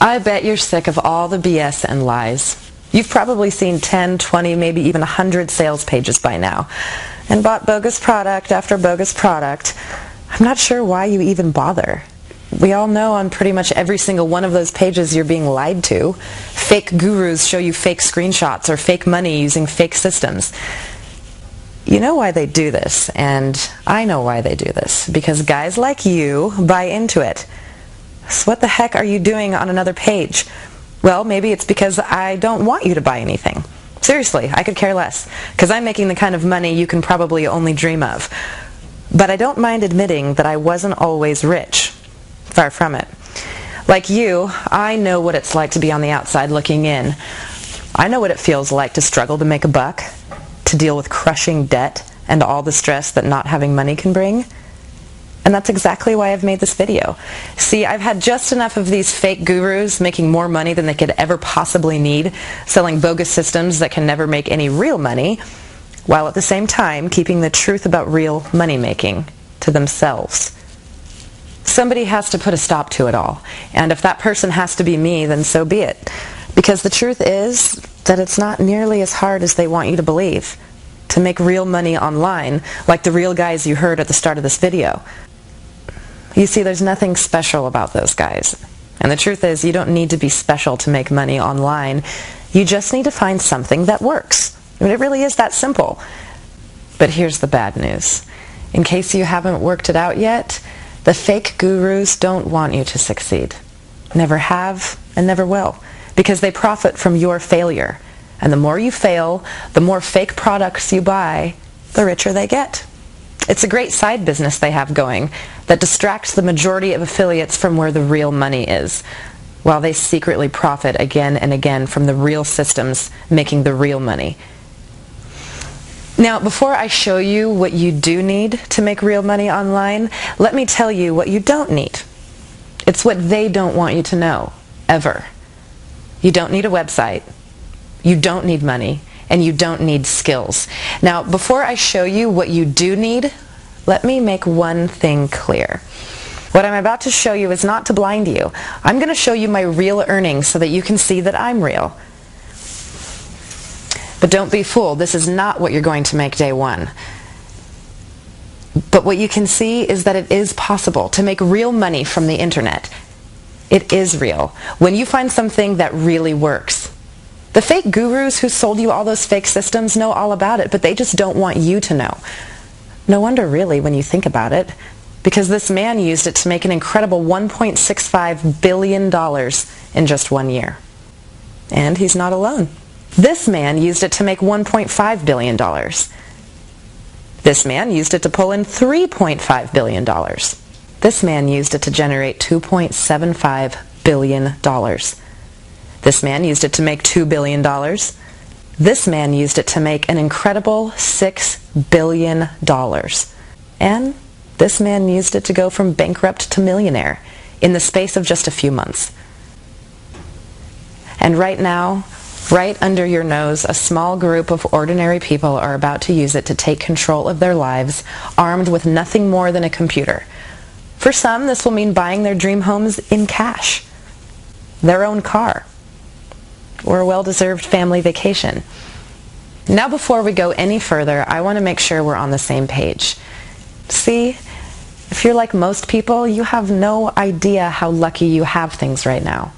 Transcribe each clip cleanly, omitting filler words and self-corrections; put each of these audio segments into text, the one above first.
I bet you're sick of all the BS and lies. You've probably seen 10, 20, maybe even 100 sales pages by now, and bought bogus product after bogus product. I'm not sure why you even bother. We all know on pretty much every single one of those pages you're being lied to. Fake gurus show you fake screenshots or fake money using fake systems. You know why they do this, and I know why they do this, because guys like you buy into it. So what the heck are you doing on another page? Well, maybe it's because I don't want you to buy anything. Seriously, I could care less, because I'm making the kind of money you can probably only dream of. But I don't mind admitting that I wasn't always rich. Far from it. Like you, I know what it's like to be on the outside looking in. I know what it feels like to struggle to make a buck, to deal with crushing debt and all the stress that not having money can bring. And that's exactly why I've made this video. See, I've had just enough of these fake gurus making more money than they could ever possibly need, selling bogus systems that can never make any real money, while at the same time keeping the truth about real money making to themselves. Somebody has to put a stop to it all, and if that person has to be me, then so be it. Because the truth is that it's not nearly as hard as they want you to believe to make real money online, like the real guys you heard at the start of this video. You see, there's nothing special about those guys. And the truth is, you don't need to be special to make money online. You just need to find something that works. I mean, it really is that simple. But here's the bad news. In case you haven't worked it out yet, the fake gurus don't want you to succeed. Never have and never will. Because they profit from your failure. And the more you fail, the more fake products you buy, the richer they get. It's a great side business they have going that distracts the majority of affiliates from where the real money is, while they secretly profit again and again from the real systems making the real money. Now, before I show you what you do need to make real money online, let me tell you what you don't need. It's what they don't want you to know, ever. You don't need a website, you don't need money, and you don't need skills. Now, before I show you what you do need, let me make one thing clear. What I'm about to show you is not to blind you. I'm going to show you my real earnings so that you can see that I'm real. But don't be fooled, this is not what you're going to make day one. But what you can see is that it is possible to make real money from the internet. It is real. When you find something that really works. The fake gurus who sold you all those fake systems know all about it, but they just don't want you to know. No wonder really when you think about it, because this man used it to make an incredible $1.65 billion in just 1 year. And he's not alone. This man used it to make $1.5 billion. This man used it to pull in $3.5 billion. This man used it to generate $2.75 billion. This man used it to make $2 billion. This man used it to make an incredible $6 billion. And this man used it to go from bankrupt to millionaire in the space of just a few months. And right now, right under your nose, a small group of ordinary people are about to use it to take control of their lives, armed with nothing more than a computer. For some, this will mean buying their dream homes in cash, their own car, or a well-deserved family vacation. Now, before we go any further, I want to make sure we're on the same page. See, if you're like most people, you have no idea how lucky you have things right now.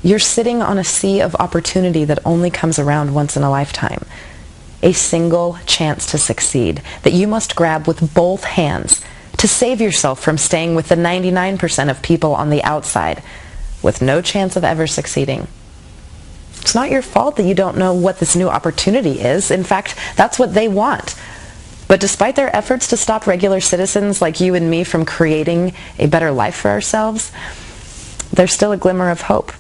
You're sitting on a sea of opportunity that only comes around once in a lifetime. A single chance to succeed that you must grab with both hands to save yourself from staying with the 99% of people on the outside with no chance of ever succeeding. It's not your fault that you don't know what this new opportunity is. In fact, that's what they want. But despite their efforts to stop regular citizens like you and me from creating a better life for ourselves, there's still a glimmer of hope.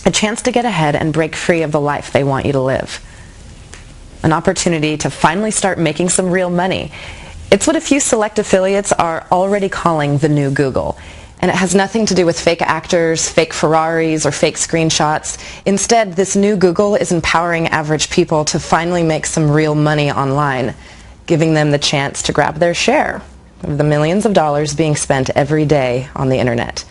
A chance to get ahead and break free of the life they want you to live. An opportunity to finally start making some real money. It's what a few select affiliates are already calling the new Google. And it has nothing to do with fake actors, fake Ferraris, or fake screenshots. Instead, this new Google is empowering average people to finally make some real money online, giving them the chance to grab their share of the millions of dollars being spent every day on the internet.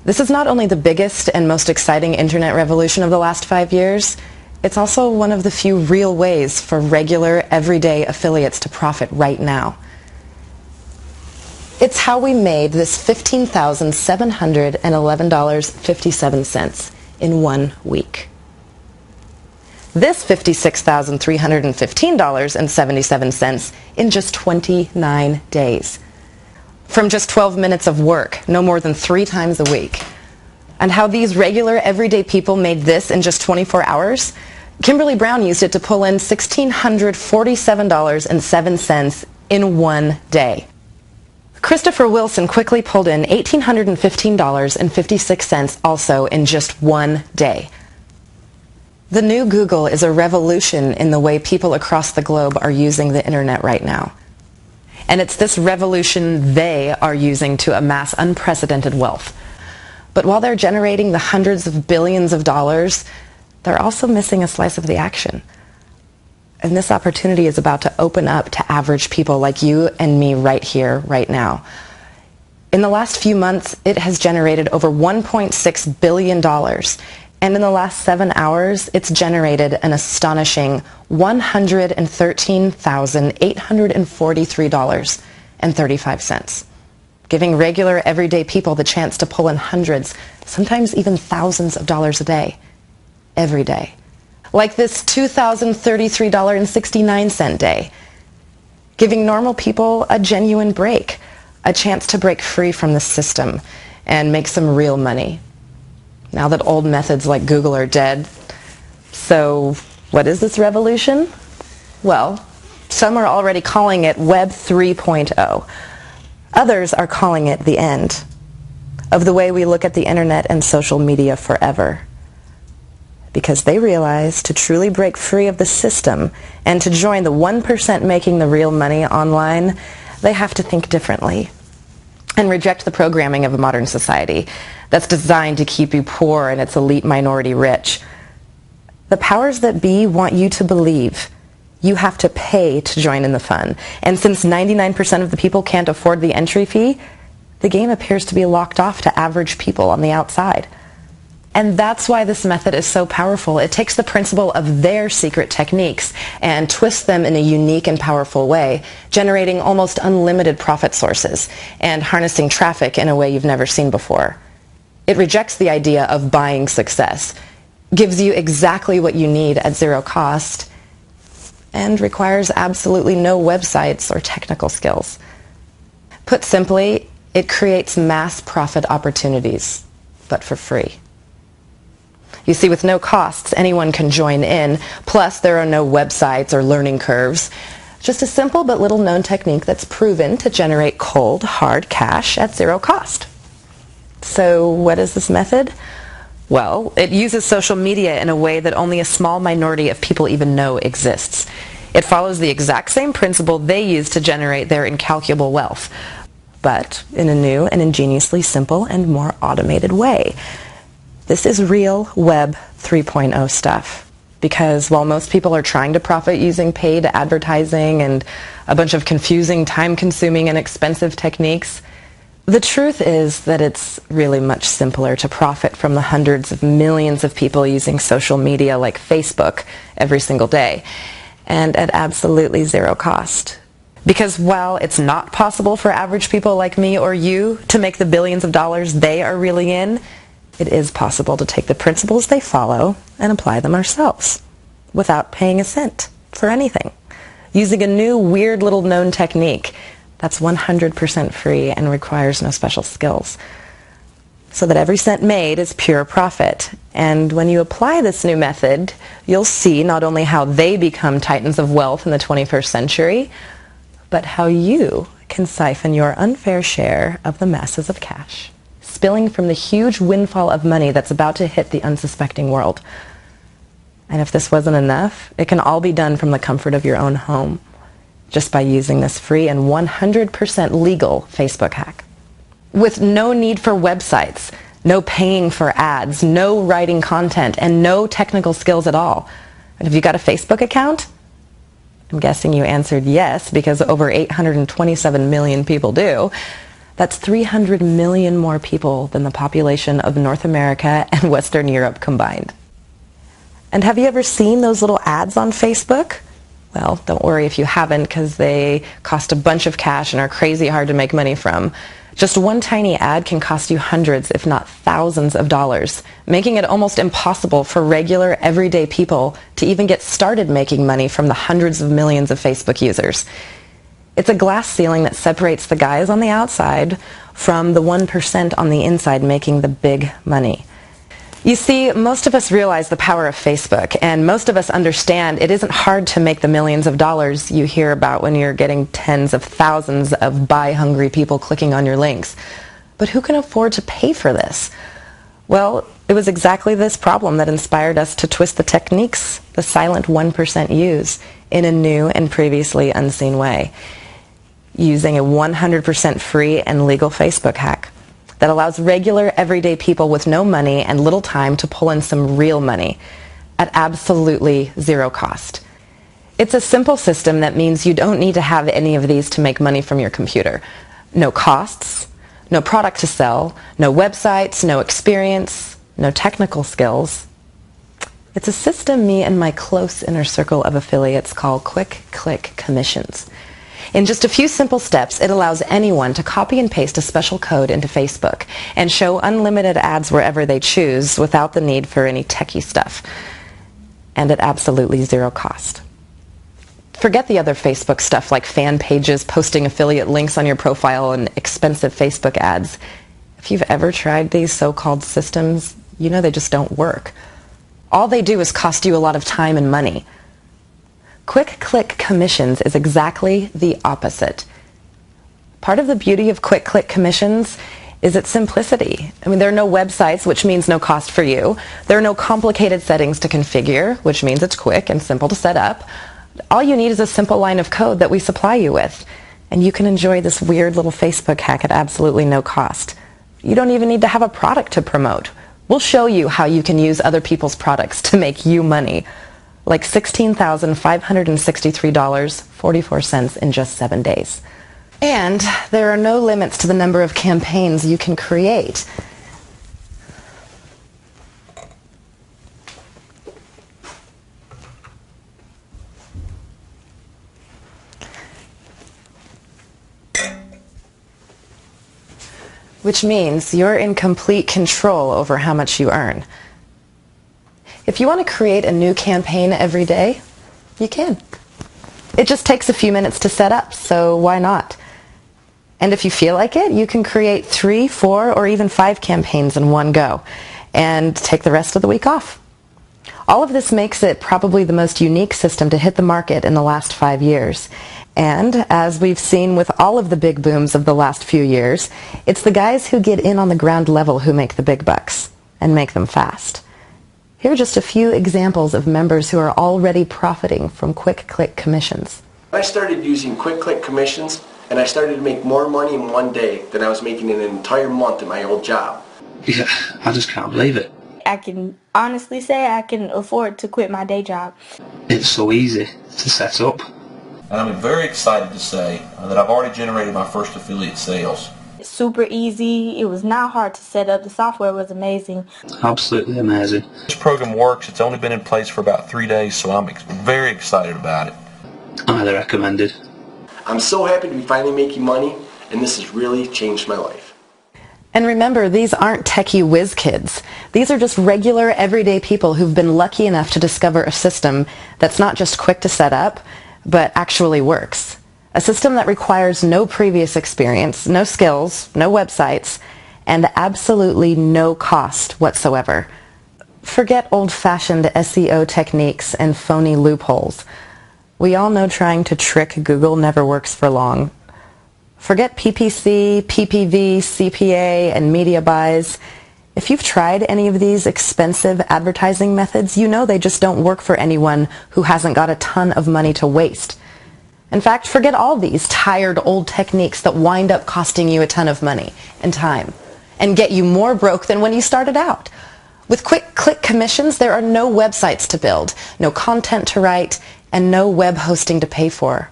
This is not only the biggest and most exciting internet revolution of the last 5 years, it's also one of the few real ways for regular, everyday affiliates to profit right now. It's how we made this $15,711.57 in 1 week. This $56,315.77 in just 29 days. From just 12 minutes of work, no more than 3 times a week. And how these regular, everyday people made this in just 24 hours? Kimberly Brown used it to pull in $1,647.07 in 1 day. Christopher Wilson quickly pulled in $1,815.56 also in just 1 day. The new Google is a revolution in the way people across the globe are using the internet right now. And it's this revolution they are using to amass unprecedented wealth. But while they're generating the hundreds of billions of dollars, they're also missing a slice of the action. And this opportunity is about to open up to average people like you and me right here, right now. In the last few months, it has generated over $1.6 billion. And in the last 7 hours, it's generated an astonishing $113,843.35, giving regular, everyday people the chance to pull in hundreds, sometimes even thousands of dollars a day, every day. Like this $2,033.69 day, giving normal people a genuine break, a chance to break free from the system and make some real money. Now that old methods like Google are dead. So what is this revolution? Well, some are already calling it Web 3.0. Others are calling it the end of the way we look at the internet and social media forever. Because they realize to truly break free of the system and to join the 1% making the real money online, they have to think differently and reject the programming of a modern society that's designed to keep you poor and its elite minority rich. The powers that be want you to believe you have to pay to join in the fun. And since 99% of the people can't afford the entry fee, the game appears to be locked off to average people on the outside. And that's why this method is so powerful. It takes the principle of their secret techniques and twists them in a unique and powerful way, generating almost unlimited profit sources and harnessing traffic in a way you've never seen before. It rejects the idea of buying success, gives you exactly what you need at zero cost, and requires absolutely no websites or technical skills. Put simply, it creates mass profit opportunities, but for free. You see, with no costs, anyone can join in, plus there are no websites or learning curves. Just a simple but little known technique that's proven to generate cold, hard cash at zero cost. So what is this method? Well, it uses social media in a way that only a small minority of people even know exists. It follows the exact same principle they use to generate their incalculable wealth, but in a new and ingeniously simple and more automated way. This is real Web 3.0 stuff, because while most people are trying to profit using paid advertising and a bunch of confusing, time-consuming, and expensive techniques, the truth is that it's really much simpler to profit from the hundreds of millions of people using social media like Facebook every single day, and at absolutely zero cost. Because while it's not possible for average people like me or you to make the billions of dollars they are reeling in, it is possible to take the principles they follow and apply them ourselves without paying a cent for anything, using a new weird little known technique that's 100% free and requires no special skills, so that every cent made is pure profit. And when you apply this new method, you'll see not only how they become titans of wealth in the 21st century, but how you can siphon your unfair share of the masses of cash, spilling from the huge windfall of money that's about to hit the unsuspecting world. And if this wasn't enough, it can all be done from the comfort of your own home, just by using this free and 100% legal Facebook hack. With no need for websites, no paying for ads, no writing content, and no technical skills at all. And have you got a Facebook account? I'm guessing you answered yes, because over 827 million people do. That's 300 million more people than the population of North America and Western Europe combined. And have you ever seen those little ads on Facebook? Well, don't worry if you haven't, because they cost a bunch of cash and are crazy hard to make money from. Just one tiny ad can cost you hundreds, if not thousands of dollars, making it almost impossible for regular, everyday people to even get started making money from the hundreds of millions of Facebook users. It's a glass ceiling that separates the guys on the outside from the 1% on the inside making the big money. You see, most of us realize the power of Facebook, and most of us understand it isn't hard to make the millions of dollars you hear about when you're getting tens of thousands of buy-hungry people clicking on your links. But who can afford to pay for this? Well, it was exactly this problem that inspired us to twist the techniques the silent 1% use in a new and previously unseen way, using a 100% free and legal Facebook hack that allows regular, everyday people with no money and little time to pull in some real money at absolutely zero cost. It's a simple system that means you don't need to have any of these to make money from your computer. No costs, no product to sell, no websites, no experience, no technical skills. It's a system me and my close inner circle of affiliates call Quick Click Commissions. In just a few simple steps, it allows anyone to copy and paste a special code into Facebook and show unlimited ads wherever they choose without the need for any techie stuff, and at absolutely zero cost. Forget the other Facebook stuff like fan pages, posting affiliate links on your profile, and expensive Facebook ads. If you've ever tried these so-called systems, you know they just don't work. All they do is cost you a lot of time and money. Quick Click Commissions is exactly the opposite. Part of the beauty of Quick Click Commissions is its simplicity. I mean, there are no websites, which means no cost for you. There are no complicated settings to configure, which means it's quick and simple to set up. All you need is a simple line of code that we supply you with, and you can enjoy this weird little Facebook hack at absolutely no cost. You don't even need to have a product to promote. We'll show you how you can use other people's products to make you money, like $16,563.44 in just 7 days. And there are no limits to the number of campaigns you can create. Which means you're in complete control over how much you earn. If you want to create a new campaign every day, you can. It just takes a few minutes to set up, so why not? And if you feel like it, you can create 3, 4, or even 5 campaigns in one go and take the rest of the week off. All of this makes it probably the most unique system to hit the market in the last 5 years. And as we've seen with all of the big booms of the last few years, it's the guys who get in on the ground level who make the big bucks and make them fast. Here are just a few examples of members who are already profiting from Quick Click Commissions. I started using Quick Click Commissions, and I started to make more money in one day than I was making in an entire month in my old job. Yeah, I just can't believe it. I can honestly say I can afford to quit my day job. It's so easy to set up. And I'm very excited to say that I've already generated my first affiliate sales. It's super easy. It was not hard to set up. The software was amazing. Absolutely amazing. This program works. It's only been in place for about 3 days, so I'm very excited about it. Highly recommended. I'm so happy to be finally making money, and this has really changed my life. And remember, these aren't techie whiz kids. These are just regular, everyday people who've been lucky enough to discover a system that's not just quick to set up, but actually works. A system that requires no previous experience, no skills, no websites, and absolutely no cost whatsoever. Forget old-fashioned SEO techniques and phony loopholes. We all know trying to trick Google never works for long. Forget PPC, PPV, CPA, and media buys. If you've tried any of these expensive advertising methods, you know they just don't work for anyone who hasn't got a ton of money to waste. In fact, forget all these tired old techniques that wind up costing you a ton of money and time and get you more broke than when you started out. With Quick Click Commissions, there are no websites to build, no content to write, and no web hosting to pay for.